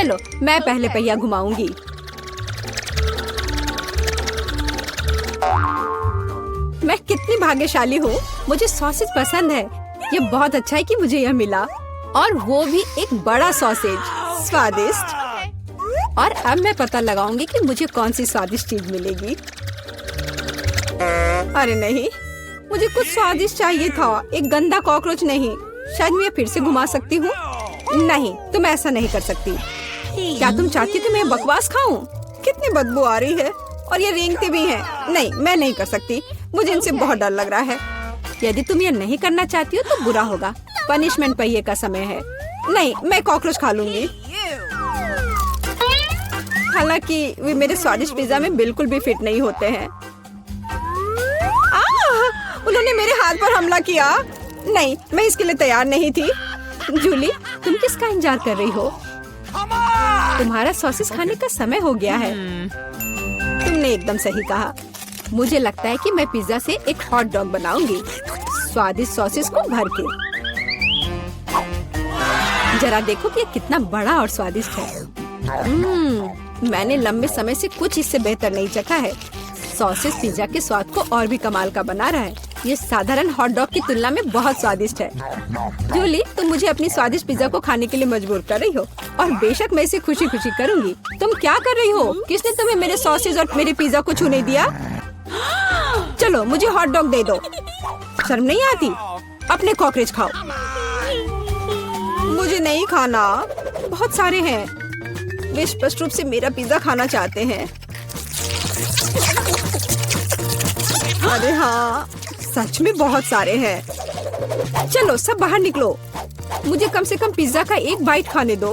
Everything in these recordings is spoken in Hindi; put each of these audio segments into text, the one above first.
चलो मैं पहले पहिया घुमाऊंगी। मैं कितनी भाग्यशाली हूँ, मुझे सॉसेज पसंद है। ये बहुत अच्छा है कि मुझे यह मिला, और वो भी एक बड़ा सॉसेज, स्वादिष्ट। और अब मैं पता लगाऊंगी कि मुझे कौन सी स्वादिष्ट चीज मिलेगी। अरे नहीं, मुझे कुछ स्वादिष्ट चाहिए था, एक गंदा कॉकरोच नहीं। शायद मैं फिर से घुमा सकती हूँ। नहीं, तुम ऐसा नहीं कर सकती। क्या तुम चाहती हो कि मैं बकवास खाऊं? कितनी बदबू आ रही है, और ये रेंगते भी हैं। नहीं, मैं नहीं कर सकती, मुझे इनसे बहुत डर लग रहा है। यदि तुम ये नहीं करना चाहती हो तो बुरा होगा। पनिशमेंट पहिए का समय है। नहीं, मैं कॉकरोच खा लूंगी। हालांकि वे मेरे स्वादिष्ट पिज्जा में बिल्कुल भी फिट नहीं होते हैं। उन्होंने मेरे हाथ पर हमला किया। नहीं, मैं इसके लिए तैयार नहीं थी। जूली, तुम किसका इंतजार कर रही हो? तुम्हारा सॉसेस खाने का समय हो गया है। तुमने एकदम सही कहा। मुझे लगता है कि मैं पिज्जा से एक हॉट डॉग बनाऊंगी, स्वादिष्ट सॉसेस को भर के। जरा देखो कि ये कितना बड़ा और स्वादिष्ट है। मैंने लंबे समय से कुछ इससे बेहतर नहीं चखा है। सॉसेस पिज्जा के स्वाद को और भी कमाल का बना रहा है। ये साधारण हॉट डॉग की तुलना में बहुत स्वादिष्ट है। जूली, तुम मुझे अपनी स्वादिष्ट पिज्जा को खाने के लिए मजबूर कर रही हो, और बेशक मैं इसे खुशी खुशी करूंगी। तुम क्या कर रही हो? किसने तुम्हें मेरे सॉसेज और मेरे पिज्जा को छूने दिया? चलो मुझे हॉट डॉग दे दो। शर्म नहीं आती? अपने कॉकरोच खाओ। मुझे नहीं खाना, बहुत सारे हैं। वे स्पष्ट रूप से मेरा पिज्जा खाना चाहते हैं। अरे हाँ, सच में बहुत सारे हैं। चलो सब बाहर निकलो, मुझे कम से कम पिज्जा का एक बाइट खाने दो।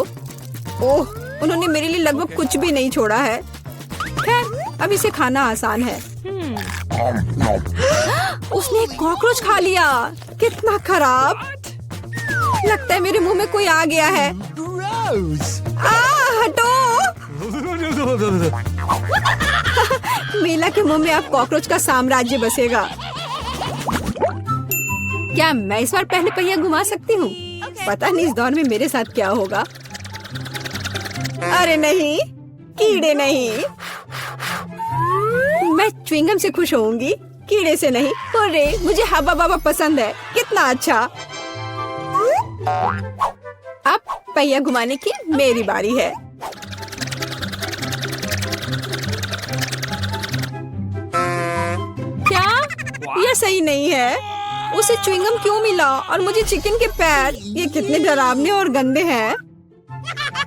ओह, उन्होंने मेरे लिए लगभग कुछ भी नहीं छोड़ा है। खैर, अब इसे खाना आसान है। उसने एक कॉकरोच खा लिया। कितना खराब। लगता है मेरे मुंह में कोई आ गया है। हटो। मीला के मुंह में अब कॉकरोच का साम्राज्य बसेगा। क्या मैं इस बार पहले पहिया घुमा सकती हूँ? पता नहीं इस दौर में मेरे साथ क्या होगा। अरे नहीं, कीड़े नहीं। मैं च्युइंगम से खुश होऊंगी, कीड़े से नहीं। अरे मुझे हब्बा बाबा पसंद है। कितना अच्छा। अब पहिया घुमाने की मेरी बारी है। क्या यह सही नहीं है? उसे च्युइंगम क्यों मिला और मुझे चिकन के पैर? ये कितने डरावने और गंदे हैं।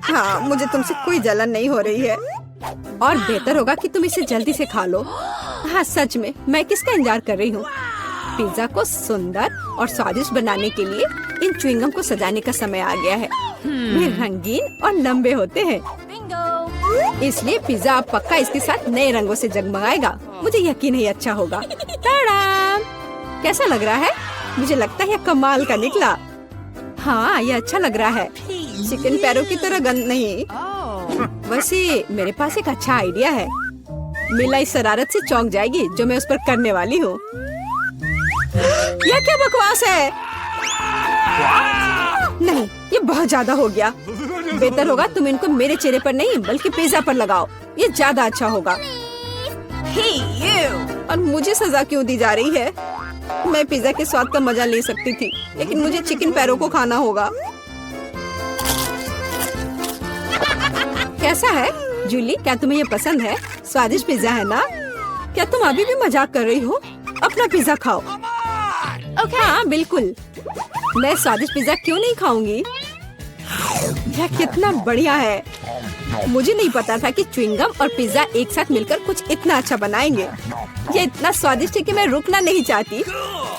हाँ, मुझे तुमसे कोई जलन नहीं हो रही है, और बेहतर होगा कि तुम इसे जल्दी से खा लो। हाँ सच में, मैं किसका इंतजार कर रही हूँ? पिज्जा को सुंदर और स्वादिष्ट बनाने के लिए इन च्युइंगम को सजाने का समय आ गया है। वे रंगीन और लंबे होते हैं, इसलिए पिज्जा अब पक्का इसके साथ नए रंगों से जगमगाएगा। मुझे यकीन है अच्छा होगा। टाडाम! कैसा लग रहा है? मुझे लगता है यह कमाल का निकला। हाँ, यह अच्छा लग रहा है। चिकन पैरों की तरह गंद नहीं। वैसे मेरे पास एक अच्छा आइडिया है। मीला इस शरारत से चौंक जाएगी जो मैं उस पर करने वाली हूँ। यह क्या बकवास है? नहीं, ये बहुत ज्यादा हो गया। बेहतर होगा तुम इनको मेरे चेहरे पर नहीं बल्कि पिज्जा पर लगाओ। ये ज्यादा अच्छा होगा। और मुझे सजा क्यों दी जा रही है? मैं पिज्जा के स्वाद का मजा ले सकती थी, लेकिन मुझे चिकन पैरों को खाना होगा। कैसा है जूली? क्या तुम्हें ये पसंद है? स्वादिष्ट पिज्जा है ना? क्या तुम अभी भी मजाक कर रही हो? अपना पिज्जा खाओ। हाँ बिल्कुल, मैं स्वादिष्ट पिज्जा क्यों नहीं खाऊंगी? यह कितना बढ़िया है। मुझे नहीं पता था कि च्युइंगम और पिज्जा एक साथ मिलकर कुछ इतना अच्छा बनाएंगे। ये इतना स्वादिष्ट है कि मैं रुकना नहीं चाहती।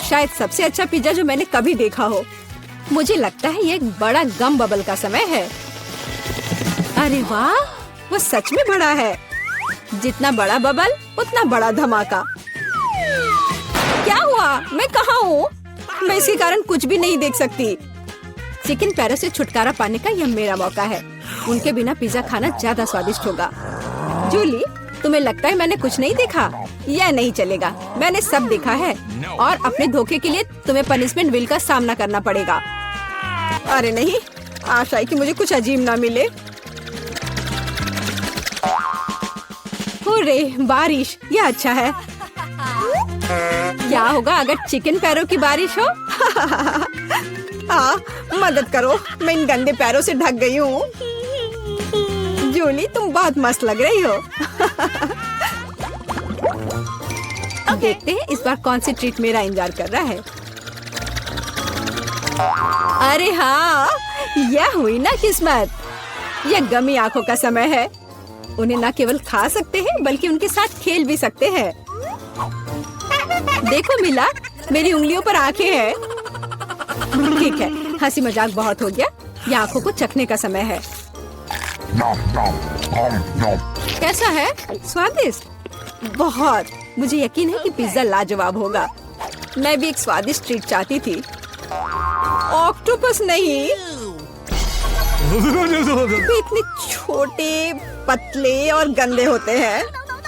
शायद सबसे अच्छा पिज्जा जो मैंने कभी देखा हो। मुझे लगता है ये एक बड़ा गम बबल का समय है। अरे वाह, वो सच में बड़ा है। जितना बड़ा बबल उतना बड़ा धमाका। क्या हुआ? मैं कहाँ हूँ? मैं इसके कारण कुछ भी नहीं देख सकती। चिकन पैरों से छुटकारा पाने का यह मेरा मौका है। उनके बिना पिज्जा खाना ज्यादा स्वादिष्ट होगा। जूली, तुम्हें लगता है मैंने कुछ नहीं देखा? यह नहीं चलेगा, मैंने सब देखा है, और अपने धोखे के लिए तुम्हें पनिशमेंट बिल का सामना करना पड़ेगा। अरे नहीं, आशा है कि मुझे कुछ अजीब ना मिले। रे बारिश, ये अच्छा है। क्या होगा अगर चिकन पैरों की बारिश हो? मदद करो, मैं इन गंदे पैरों से ढक गई हूँ। जूली तुम बहुत मस्त लग रही हो। देखते हैं इस बार कौन सी ट्रीट मेरा इंतजार कर रहा है। अरे हाँ, यह हुई ना किस्मत। यह गमी आंखों का समय है। उन्हें न केवल खा सकते हैं बल्कि उनके साथ खेल भी सकते हैं। देखो मिला, मेरी उंगलियों पर आंखें हैं। ठीक है, हंसी मजाक बहुत हो गया। ये आंखों को चखने का समय है। कैसा है? स्वादिष्ट? बहुत। मुझे यकीन है कि पिज्जा लाजवाब होगा। मैं भी एक स्वादिष्ट ट्रीट चाहती थी। ऑक्टोपस नहीं। वे इतने छोटे, पतले और गंदे होते हैं।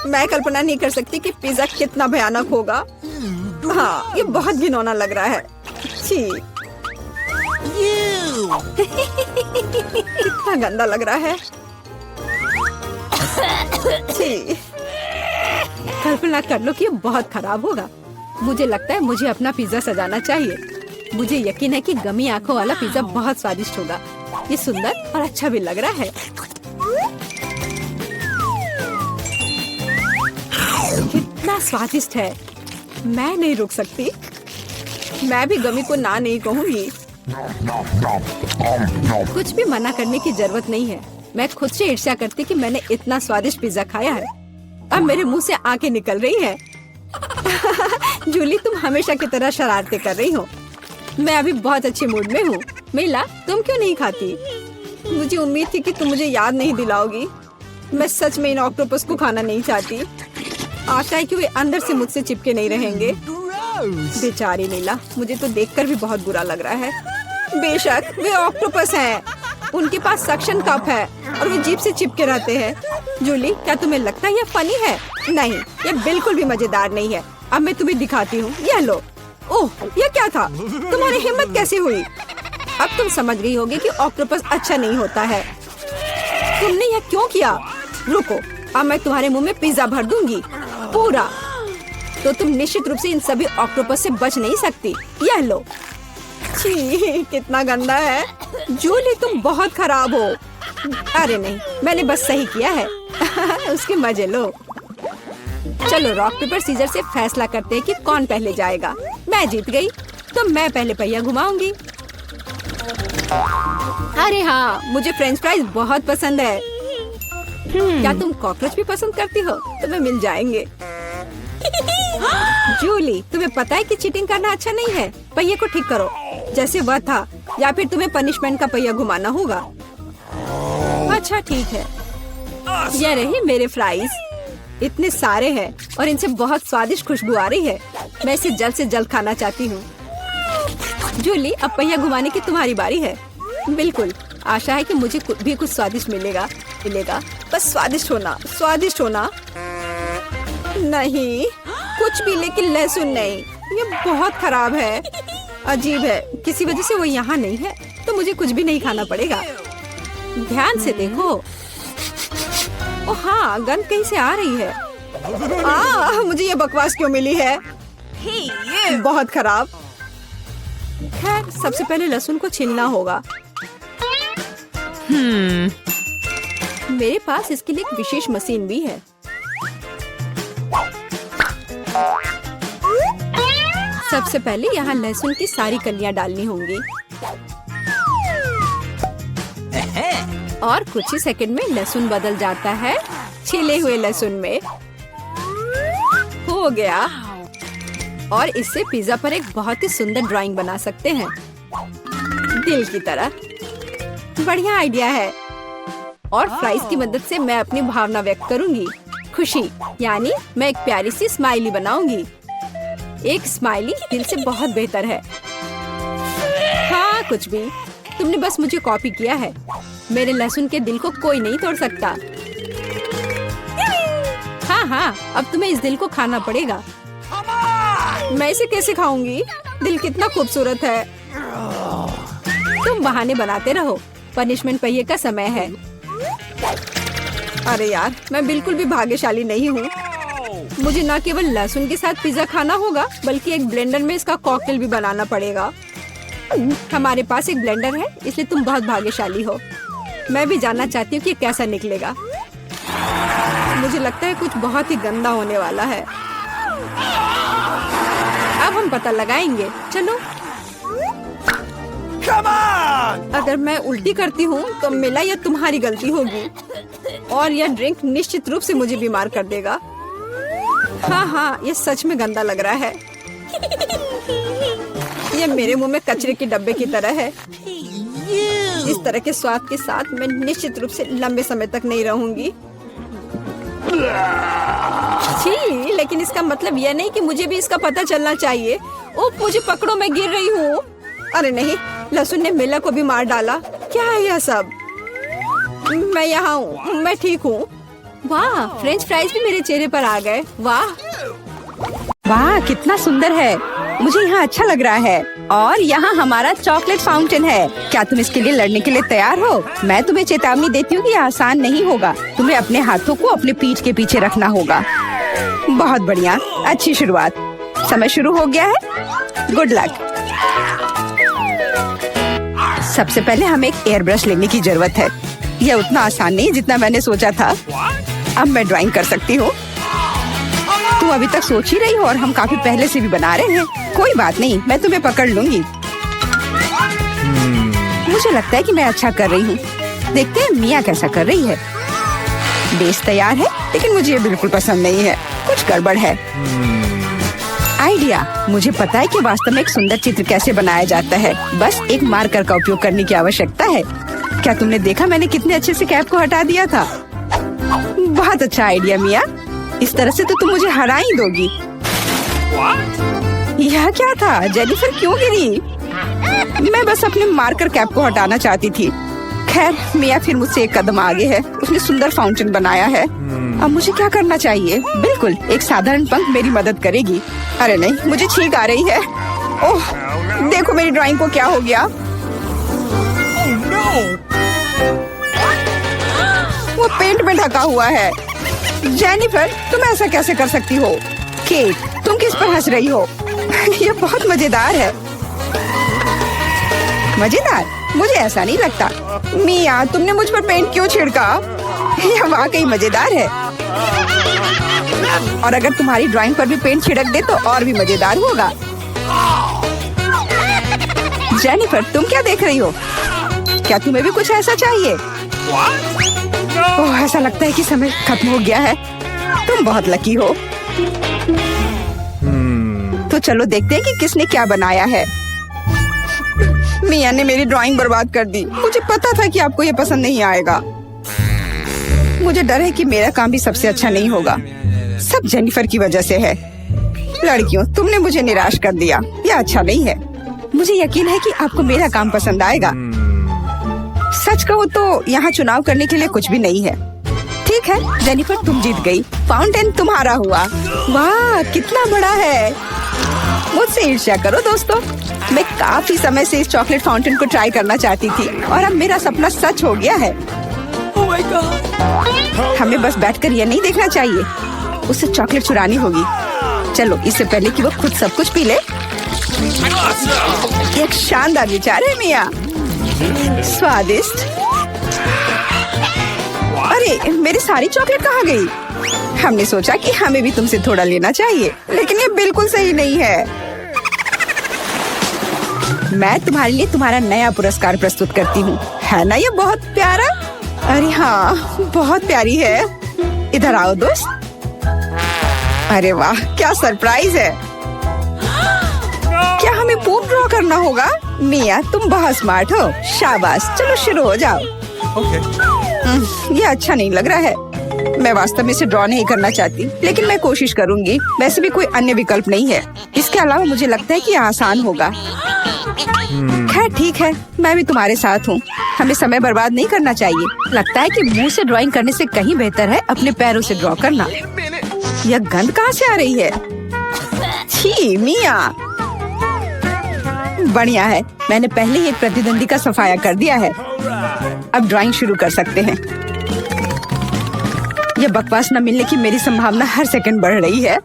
मैं कल्पना नहीं कर सकती कि पिज्जा कितना भयानक होगा। हाँ, ये बहुत घिनौना लग रहा है। छी। कितना गंदा लग रहा है। छी। कल्पना कर लो कि ये बहुत खराब होगा। मुझे लगता है मुझे अपना पिज्जा सजाना चाहिए। मुझे यकीन है कि गमी आंखों वाला पिज्जा बहुत स्वादिष्ट होगा। ये सुंदर और अच्छा भी लग रहा है। कितना स्वादिष्ट है। मैं नहीं रुक सकती। मैं भी गमी को ना नहीं कहूँगी। कुछ भी मना करने की जरूरत नहीं है। मैं खुद से ईर्ष्या करती कि मैंने इतना स्वादिष्ट पिज्जा खाया है। अब मेरे मुंह से आंखें निकल रही है। जूली तुम हमेशा की तरह शरारतें कर रही हो। मैं अभी बहुत अच्छे मूड में हूँ। मिला, तुम क्यों नहीं खाती? मुझे उम्मीद थी कि तुम मुझे याद नहीं दिलाओगी। मैं सच में इन ऑक्टोपस को खाना नहीं चाहती। आशा है कि वे अंदर से मुझसे चिपके नहीं रहेंगे। बेचारी मिला, मुझे तो देखकर भी बहुत बुरा लग रहा है। बेशक वे ऑक्टोपस हैं। उनके पास सक्शन कप है और वे जीभ से चिपके रहते हैं। जूली, क्या तुम्हें लगता है ये फनी है? नहीं, ये बिल्कुल भी मजेदार नहीं है। अब मैं तुम्हें दिखाती हूँ। यह लो। ओह, ये क्या था? तुम्हारी हिम्मत कैसे हुई? अब तुम समझ गई होगी कि ऑक्टोपस अच्छा नहीं होता है। तुमने यह क्यों किया? रुको, अब मैं तुम्हारे मुंह में पिज्जा भर दूंगी, पूरा। तो तुम निश्चित रूप से इन सभी ऑक्टोपस से बच नहीं सकती। यह लो। छी, कितना गंदा है। जूली तुम बहुत खराब हो। अरे नहीं, मैंने बस सही किया है। उसके मजे लो। चलो रॉक पेपर सीजर से फैसला करते हैं कि कौन पहले जाएगा। मैं जीत गई, तो मैं पहले पहिया घुमाऊंगी। अरे हाँ, मुझे फ्रेंच फ्राइज बहुत पसंद है। क्या तुम कॉकरोच भी पसंद करती हो? तुम्हें मिल जाएंगे। जूली, तुम्हें पता है कि चीटिंग करना अच्छा नहीं है। पहिए को ठीक करो जैसे वह था, या फिर तुम्हें पनिशमेंट का पहिया घुमाना होगा। अच्छा ठीक है। ये रही मेरे फ्राइज। इतने सारे हैं और इनसे बहुत स्वादिष्ट खुशबू आ रही है। मैं इसे जल्द से जल्द खाना चाहती हूँ। जूली, अब पहिया घुमाने की तुम्हारी बारी है। बिल्कुल, आशा है कि मुझे भी कुछ स्वादिष्ट मिलेगा। बस स्वादिष्ट होना, स्वादिष्ट होना। नहीं, कुछ भी, लेकिन लहसुन नहीं। ये बहुत खराब है। अजीब है, किसी वजह से वो यहाँ नहीं है, तो मुझे कुछ भी नहीं खाना पड़ेगा। ध्यान से देखो। ओ हाँ, गंध कहीं से आ रही है। मुझे ये बकवास क्यों मिली है? बहुत खराब। खैर, सबसे पहले लहसुन को छीलना होगा। मेरे पास इसके लिए एक विशेष मशीन भी है। सबसे पहले यहाँ लहसुन की सारी कलियां डालनी होंगी और कुछ ही सेकंड में लहसुन बदल जाता है छिले हुए लहसुन में। हो गया। और इससे पिज्जा पर एक बहुत ही सुंदर ड्राइंग बना सकते हैं, दिल की तरह। बढ़िया आइडिया है। और फ्राइज की मदद से मैं अपनी भावना व्यक्त करूंगी। खुशी, यानी मैं एक प्यारी सी स्माइली बनाऊंगी। एक स्माइली दिल से बहुत बेहतर है। हाँ, कुछ भी। तुमने बस मुझे कॉपी किया है। मेरे लहसुन के दिल को कोई नहीं तोड़ सकता। हाँ, अब तुम्हें इस दिल को खाना पड़ेगा। मैं इसे कैसे खाऊंगी? दिल कितना खूबसूरत है। तुम बहाने बनाते रहो। पनिशमेंट पहिए का समय है। अरे यार, मैं बिल्कुल भी भाग्यशाली नहीं हूँ। मुझे न केवल लहसुन के साथ पिज्जा खाना होगा, बल्कि एक ब्लेंडर में इसका कॉकटेल भी बनाना पड़ेगा। हमारे पास एक ब्लेंडर है, इसलिए तुम बहुत भाग्यशाली हो। मैं भी जानना चाहती हूँ कि कैसा निकलेगा। मुझे लगता है कुछ बहुत ही गंदा होने वाला है। अब हम पता लगाएंगे। चलो। अगर मैं उल्टी करती हूँ तो मेरा या तुम्हारी गलती होगी, और यह ड्रिंक निश्चित रूप से मुझे बीमार कर देगा। हाँ, ये सच में गंदा लग रहा है। ये मेरे मुंह में कचरे के डब्बे की तरह है। इस तरह के स्वाद के साथ मैं निश्चित रूप से लंबे समय तक नहीं रहूंगी। छी, लेकिन इसका मतलब यह नहीं कि मुझे भी इसका पता चलना चाहिए। ओह, मुझे पकड़ो, मैं गिर रही हूँ। अरे नहीं, लहसुन ने मिला को भी मार डाला। क्या है यह सब? मैं यहाँ हूँ, मैं ठीक हूँ। वाह, फ्रेंच फ्राइज भी मेरे चेहरे पर आ गए। वाह वाह, कितना सुंदर है। मुझे यहाँ अच्छा लग रहा है। और यहाँ हमारा चॉकलेट फाउंटेन है। क्या तुम इसके लिए लड़ने के लिए तैयार हो? मैं तुम्हें चेतावनी देती हूँ कि यह आसान नहीं होगा। तुम्हें अपने हाथों को अपने पीठ के पीछे रखना होगा। बहुत बढ़िया, अच्छी शुरुआत। समय शुरू हो गया है। Good luck. सबसे पहले हमें एक एयर ब्रश लेने की जरूरत है। यह उतना आसान नहीं जितना मैंने सोचा था। अब मैं ड्राइंग कर सकती हूँ। तुम अभी तक सोच ही रही हो और हम काफी पहले से भी बना रहे हैं। कोई बात नहीं, मैं तुम्हें पकड़ लूंगी। मुझे लगता है कि मैं अच्छा कर रही हूँ। देखते हैं मिया कैसा कर रही है। बेस तैयार है, लेकिन मुझे ये बिल्कुल पसंद नहीं है। कुछ गड़बड़ है। आइडिया, मुझे पता है कि वास्तव में एक सुंदर चित्र कैसे बनाया जाता है। बस एक मार्कर का उपयोग करने की आवश्यकता है। क्या तुमने देखा मैंने कितने अच्छे से कैप को हटा दिया था? बहुत अच्छा आइडिया मिया। इस तरह से तो तुम मुझे हरा ही दोगी। यह क्या था? जेनिफर क्यों गिरी? मैं बस अपने मार्कर कैप को हटाना चाहती थी। खैर, मिया फिर मुझसे एक कदम आगे है। उसने सुंदर फाउंटेन बनाया है। अब मुझे क्या करना चाहिए? बिल्कुल, एक साधारण पंख मेरी मदद करेगी। अरे नहीं, मुझे छींक आ रही है। ओह, देखो मेरी ड्राइंग को क्या हो गया। वो पेंट में ढका हुआ है। जेनिफर, तुम ऐसा कैसे कर सकती हो? केट, तुम किस पर हंस रही हो? ये बहुत मजेदार है। मजेदार? मुझे ऐसा नहीं लगता। मिया, तुमने मुझ पर पेंट क्यों छिड़का? यह वाकई मजेदार है। और अगर तुम्हारी ड्राइंग पर भी पेंट छिड़क दे तो और भी मजेदार होगा। जेनिफर, तुम क्या देख रही हो? क्या तुम्हें भी कुछ ऐसा चाहिए? ओह, ऐसा लगता है कि समय खत्म हो गया है। तुम बहुत लकी हो। तो चलो देखते हैं कि किसने क्या बनाया है। मिया ने मेरी ड्राइंग बर्बाद कर दी। मुझे पता था कि आपको ये पसंद नहीं आएगा। मुझे डर है कि मेरा काम भी सबसे अच्छा नहीं होगा। सब जेनिफर की वजह से है। लड़कियों, तुमने मुझे निराश कर दिया। यह अच्छा नहीं है। मुझे यकीन है कि आपको मेरा काम पसंद आएगा। सच कहूँ तो यहाँ चुनाव करने के लिए कुछ भी नहीं है। ठीक है जेनिफर, तुम जीत गई। फाउंटेन तुम्हारा हुआ। वाह, कितना बड़ा है। मुझसे ईर्ष्या करो दोस्तों। मैं काफी समय से इस चॉकलेट फाउंटेन को ट्राई करना चाहती थी और अब मेरा सपना सच हो गया है। Oh my God! हमें बस बैठकर यह नहीं देखना चाहिए, उसे चॉकलेट चुरानी होगी। चलो, इससे पहले कि वो खुद सब कुछ पी ले। एक शानदार विचार है मिया। स्वादिष्ट। अरे, मेरी सारी चॉकलेट कहाँ गई? हमने सोचा कि हमें भी तुमसे थोड़ा लेना चाहिए, लेकिन ये बिल्कुल सही नहीं है। मैं तुम्हारे लिए तुम्हारा नया पुरस्कार प्रस्तुत करती हूँ। है ना ये बहुत प्यारा? अरे हाँ, बहुत प्यारी है। इधर आओ दोस्त। अरे वाह, क्या सरप्राइज है। क्या हमें पूप ड्रॉ करना होगा? मिया, तुम बहुत स्मार्ट हो। शाबाश, चलो शुरू हो जाओ। ये अच्छा नहीं लग रहा है। मैं वास्तव में इसे ड्रॉ नहीं करना चाहती, लेकिन मैं कोशिश करूंगी। वैसे भी कोई अन्य विकल्प नहीं है। इसके अलावा मुझे लगता है कि यह आसान होगा। खैर ठीक है, मैं भी तुम्हारे साथ हूँ। हमें समय बर्बाद नहीं करना चाहिए। लगता है कि मुंह से ड्राइंग करने से कहीं बेहतर है अपने पैरों से ड्रॉ करना। यह गंध कहाँ से आ रही है? छी मिया। बढ़िया है, मैंने पहले ही एक प्रतिद्वंदी का सफाया कर दिया है। अब ड्राइंग शुरू कर सकते हैं। ये बकवास न मिलने की मेरी संभावना हर सेकंड बढ़ रही है।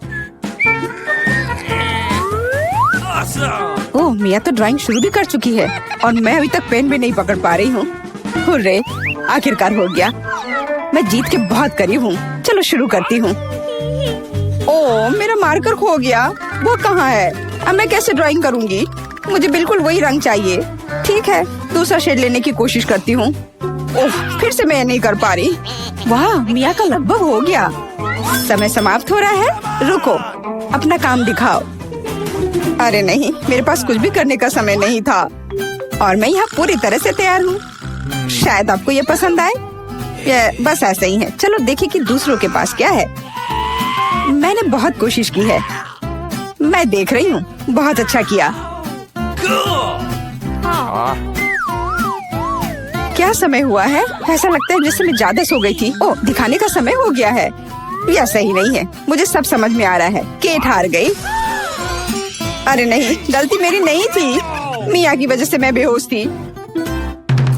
ओह, मिया तो ड्राइंग शुरू भी कर चुकी है और मैं अभी तक पेन भी नहीं पकड़ पा रही हूँ। हुर्रे, आखिरकार हो गया। मैं जीत के बहुत करीब हूँ। चलो शुरू करती हूँ। ओह, मेरा मार्कर खो गया। वो कहाँ है? अब मैं कैसे ड्राइंग करूँगी? मुझे बिल्कुल वही रंग चाहिए। ठीक है, दूसरा शेड लेने की कोशिश करती हूँ। ओह, फिर से मैं नहीं कर पा रही। वाह, मिया का लगभग हो गया। समय समाप्त हो रहा है। रुको, अपना काम दिखाओ। अरे नहीं, मेरे पास कुछ भी करने का समय नहीं था और मैं यहाँ पूरी तरह से तैयार हूँ। शायद आपको ये पसंद आए। ये बस ऐसा ही है। चलो देखें कि दूसरों के पास क्या है। मैंने बहुत कोशिश की है। मैं देख रही हूँ। बहुत अच्छा किया। क्या समय हुआ है? ऐसा लगता है जैसे मैं ज्यादा सो गई थी। ओह, दिखाने का समय हो गया है। यह सही नहीं है। मुझे सब समझ में आ रहा है। केट हार गई। अरे नहीं, गलती मेरी नहीं थी। मिया की वजह से मैं बेहोश थी।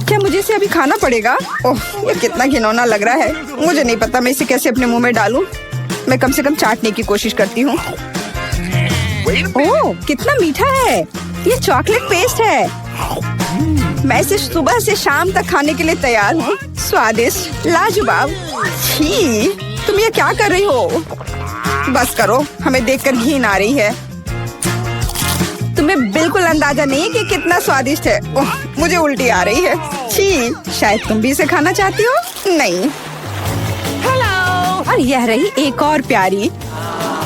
क्या मुझे इसे अभी खाना पड़ेगा? ओह, ये कितना घिनौना लग रहा है। मुझे नहीं पता मैं इसे कैसे अपने मुंह में डालूं। मैं कम से कम चाटने की कोशिश करती हूँ। ओह, कितना मीठा है। ये चॉकलेट पेस्ट है। मैं इसे सुबह से शाम तक खाने के लिए तैयार हूँ। स्वादिष्ट, लाजवाब। छी, तुम ये क्या कर रही हो? बस करो, हमें देखकर घिन आ रही है। तुम्हें बिल्कुल अंदाजा नहीं है कि कितना स्वादिष्ट है। ओह, मुझे उल्टी आ रही है। छी, शायद तुम भी इसे खाना चाहती हो? नहीं। और यह रही एक और प्यारी।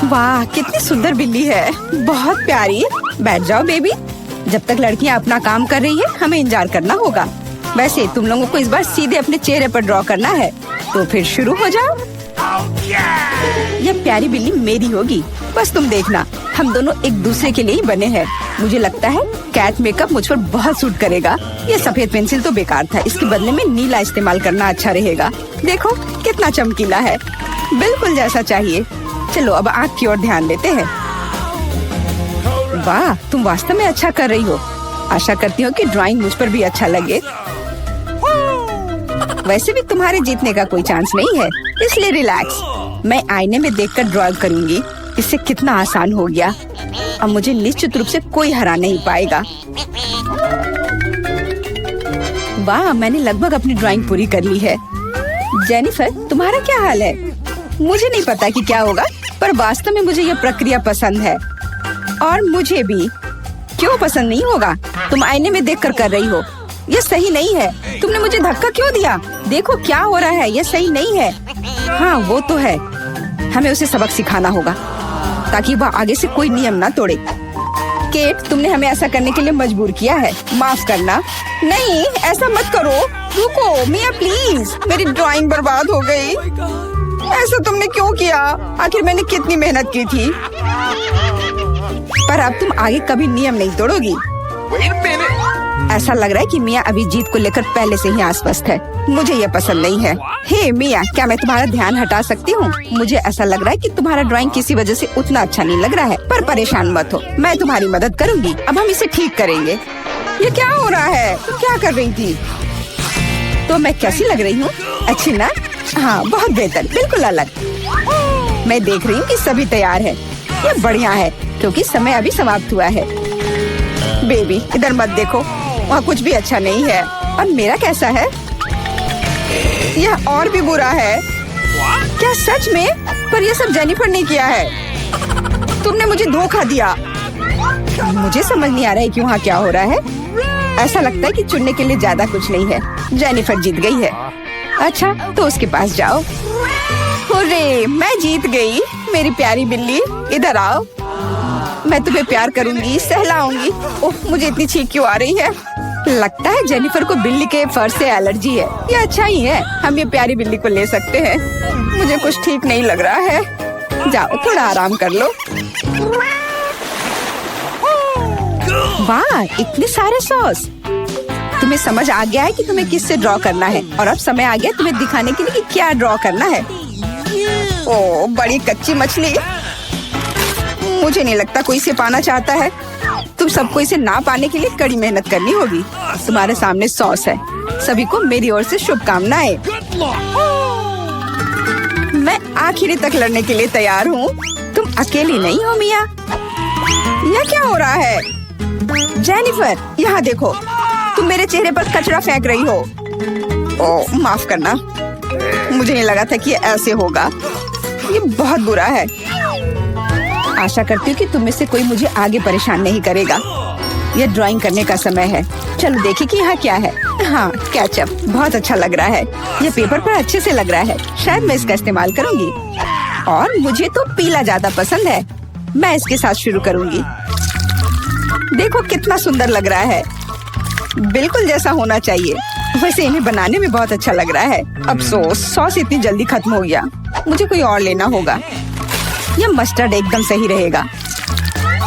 वाह, कितनी सुंदर बिल्ली है। बहुत प्यारी। बैठ जाओ बेबी। जब तक लड़कियां अपना काम कर रही है, हमें इंतजार करना होगा। वैसे तुम लोगों को इस बार सीधे अपने चेहरे पर ड्रॉ करना है, तो फिर शुरू हो जाओ। यह प्यारी बिल्ली मेरी होगी। बस तुम देखना, हम दोनों एक दूसरे के लिए ही बने हैं। मुझे लगता है कैट मेकअप मुझ पर बहुत सूट करेगा। ये सफेद पेंसिल तो बेकार था। इसके बदले में नीला इस्तेमाल करना अच्छा रहेगा। देखो कितना चमकीला है। बिल्कुल जैसा चाहिए। चलो अब आँख की ओर ध्यान देते हैं। वाह, तुम वास्तव में अच्छा कर रही हो। आशा करती हूँ कि ड्राइंग मुझ पर भी अच्छा लगे। वैसे भी तुम्हारे जीतने का कोई चांस नहीं है, इसलिए रिलैक्स। मैं आईने में देखकर ड्रॉ करूंगी। इससे कितना आसान हो गया। अब मुझे निश्चित रूप से कोई हरा नहीं पाएगा। वाह, मैंने लगभग अपनी ड्राइंग पूरी कर ली है। जेनिफर, तुम्हारा क्या हाल है? मुझे नहीं पता कि क्या होगा, पर वास्तव में मुझे यह प्रक्रिया पसंद है। और मुझे भी। क्यों पसंद नहीं होगा? तुम आईने में देखकर कर रही हो। यह सही नहीं है। तुमने मुझे धक्का क्यों दिया? देखो क्या हो रहा है। यह सही नहीं है। हाँ, वो तो है। हमें उसे सबक सिखाना होगा ताकि वह आगे से कोई नियम ना तोड़े। केट, तुमने हमें ऐसा करने के लिए मजबूर किया है। माफ करना। नहीं, ऐसा मत करो। रुको मिया, प्लीज। मेरी ड्राइंग बर्बाद हो गई। ऐसा तुमने क्यों किया? आखिर मैंने कितनी मेहनत की थी। पर अब तुम आगे कभी नियम नहीं तोड़ोगी। ऐसा लग रहा है कि मिया अभी जीत को लेकर पहले से ही आश्वस्त है। मुझे यह पसंद नहीं है। हे मिया, क्या मैं तुम्हारा ध्यान हटा सकती हूँ? मुझे ऐसा लग रहा है कि तुम्हारा ड्राइंग किसी वजह से उतना अच्छा नहीं लग रहा है। पर परेशान मत हो, मैं तुम्हारी मदद करूँगी। अब हम इसे ठीक करेंगे। ये क्या हो रहा है? तुम क्या कर रही थी? तो मैं कैसी लग रही हूँ? अच्छी ना? हाँ, बहुत बेहतर, बिल्कुल अलग। मैं देख रही हूँ कि सभी तैयार है। ये बढ़िया है क्योंकि समय अभी समाप्त हुआ है। बेबी, इधर मत देखो, वहाँ कुछ भी अच्छा नहीं है। और मेरा कैसा है? यह और भी बुरा है। क्या सच में? पर यह सब जेनिफर ने किया है। तुमने मुझे धोखा दिया। मुझे समझ नहीं आ रहा है कि वहाँ क्या हो रहा है। ऐसा लगता है कि चुनने के लिए ज्यादा कुछ नहीं है। जेनिफर जीत गई है। अच्छा, तो उसके पास जाओ। हुर्रे, मैं जीत गई। मेरी प्यारी बिल्ली, इधर आओ। मैं तुम्हें प्यार करूंगी, सहलाऊंगी। ओह, मुझे इतनी छींक क्यों आ रही है? लगता है जेनिफर को बिल्ली के फर से एलर्जी है। ये अच्छा ही है, हम ये प्यारी बिल्ली को ले सकते हैं। मुझे कुछ ठीक नहीं लग रहा है। जाओ, थोड़ा आराम कर लो। वाह, इतने सारे सॉस। तुम्हें समझ आ गया है कि तुम्हें किससे ड्रॉ करना है। और अब समय आ गया तुम्हें दिखाने के लिए कि क्या ड्रॉ करना है। ओह, बड़ी कच्ची मछली। मुझे नहीं लगता कोई इसे पाना चाहता है। तुम सबको इसे ना पाने के लिए कड़ी मेहनत करनी होगी। तुम्हारे सामने सॉस है। सभी को मेरी ओर से शुभकामनाएं। मैं आखिरी तक लड़ने के लिए तैयार हूँ। तुम अकेली नहीं हो मिया। यह क्या हो रहा है? जेनिफर, यहाँ देखो, तुम मेरे चेहरे पर कचरा फेंक रही हो। ओह, माफ करना, मुझे नहीं लगा था कि ये ऐसे होगा। ये बहुत बुरा है। आशा करती हूँ कि तुम में से कोई मुझे आगे परेशान नहीं करेगा। यह ड्राइंग करने का समय है। चलो देखिए कि यहाँ क्या है। हाँ, केचप बहुत अच्छा लग रहा है। यह पेपर पर अच्छे से लग रहा है। शायद मैं इसका इस्तेमाल करूँगी। और मुझे तो पीला ज्यादा पसंद है। मैं इसके साथ शुरू करूँगी। देखो कितना सुंदर लग रहा है, बिल्कुल जैसा होना चाहिए। वैसे इन्हें बनाने में बहुत अच्छा लग रहा है। अफसोस सॉस इतनी जल्दी खत्म हो गया। मुझे कोई और लेना होगा। यह मस्टर्ड एकदम सही रहेगा।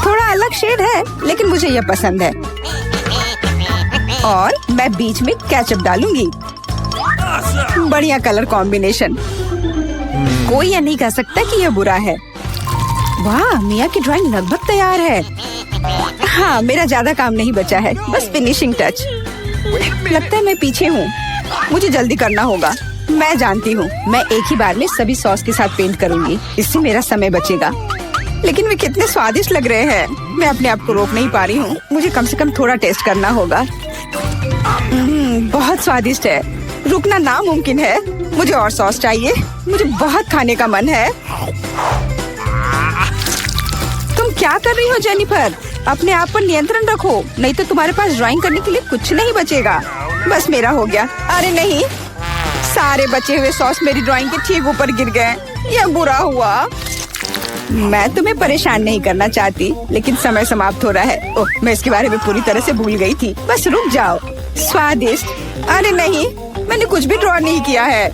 थोड़ा अलग शेड है, लेकिन मुझे यह पसंद है। और मैं बीच में केचप डालूंगी। बढ़िया कलर कॉम्बिनेशन। कोई यह नहीं कह सकता कि यह बुरा है। वाह, मिया की ड्राइंग लगभग तैयार है। हाँ, मेरा ज्यादा काम नहीं बचा है, बस फिनिशिंग टच। लगता है मैं पीछे हूँ। मुझे जल्दी करना होगा। मैं जानती हूँ, मैं एक ही बार में सभी सॉस के साथ पेंट करूँगी। इससे मेरा समय बचेगा। लेकिन वे कितने स्वादिष्ट लग रहे हैं। मैं अपने आप को रोक नहीं पा रही हूँ। मुझे कम से कम थोड़ा टेस्ट करना होगा। बहुत स्वादिष्ट है। रुकना नामुमकिन है। मुझे और सॉस चाहिए। मुझे बहुत खाने का मन है। तुम क्या कर रही हो जेनिफर? अपने आप पर नियंत्रण रखो, नहीं तो तुम्हारे पास ड्राइंग करने के लिए कुछ नहीं बचेगा। बस मेरा हो गया। अरे नहीं, सारे बचे हुए सॉस मेरी ड्राइंग के ठीक ऊपर गिर गए। यह बुरा हुआ। मैं तुम्हें परेशान नहीं करना चाहती, लेकिन समय समाप्त हो रहा है। ओह, मैं इसके बारे में पूरी तरह से भूल गई थी। बस रुक जाओ। स्वादिष्ट। अरे नहीं, मैंने कुछ भी ड्रॉ नहीं किया है।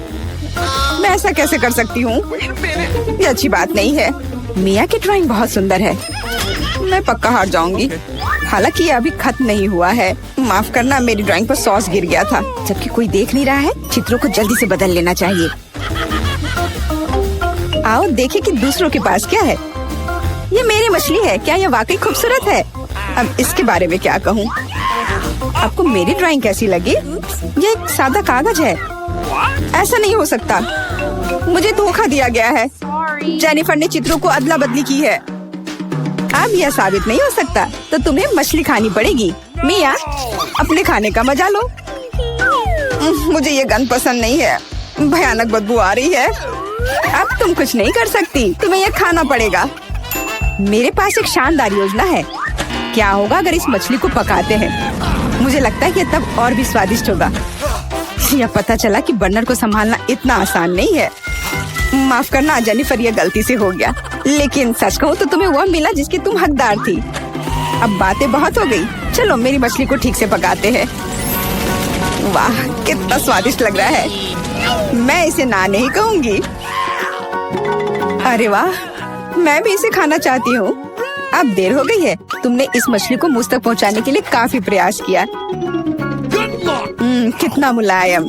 मैं ऐसा कैसे कर सकती हूँ? ये अच्छी बात नहीं है। मिया की ड्राइंग बहुत सुंदर है। मैं पक्का हार जाऊंगी। हालांकि ये अभी खत्म नहीं हुआ है। माफ करना, मेरी ड्राइंग पर सॉस गिर गया था। जबकि कोई देख नहीं रहा है, चित्रों को जल्दी से बदल लेना चाहिए। आओ देखें कि दूसरों के पास क्या है। ये मेरी मछली है। क्या ये वाकई खूबसूरत है? अब इसके बारे में क्या कहूँ? आपको मेरी ड्राइंग कैसी लगी? ये एक सादा कागज है। ऐसा नहीं हो सकता। मुझे धोखा दिया गया है। जेनिफर ने चित्रों को अदला बदली की है। अब यह साबित नहीं हो सकता, तो तुम्हें मछली खानी पड़ेगी। मिया, अपने खाने का मजा लो। मुझे ये गंध पसंद नहीं है। भयानक बदबू आ रही है। अब तुम कुछ नहीं कर सकती, तुम्हें यह खाना पड़ेगा। मेरे पास एक शानदार योजना है। क्या होगा अगर इस मछली को पकाते हैं? मुझे लगता है कि तब और भी स्वादिष्ट होगा। यह पता चला कि बर्नर को संभालना इतना आसान नहीं है। माफ करना जेनिफर, यह गलती से हो गया। लेकिन सच कहूँ तो तुम्हें वह मिला जिसकी तुम हकदार थी। अब बातें बहुत हो गई। चलो मेरी मछली को ठीक से पकाते हैं। वाह, कितना स्वादिष्ट लग रहा है। मैं इसे ना नहीं कहूँगी। अरे वाह, मैं भी इसे खाना चाहती हूँ। अब देर हो गई है। तुमने इस मछली को मुझ तक पहुँचाने के लिए काफी प्रयास किया। कितना मुलायम।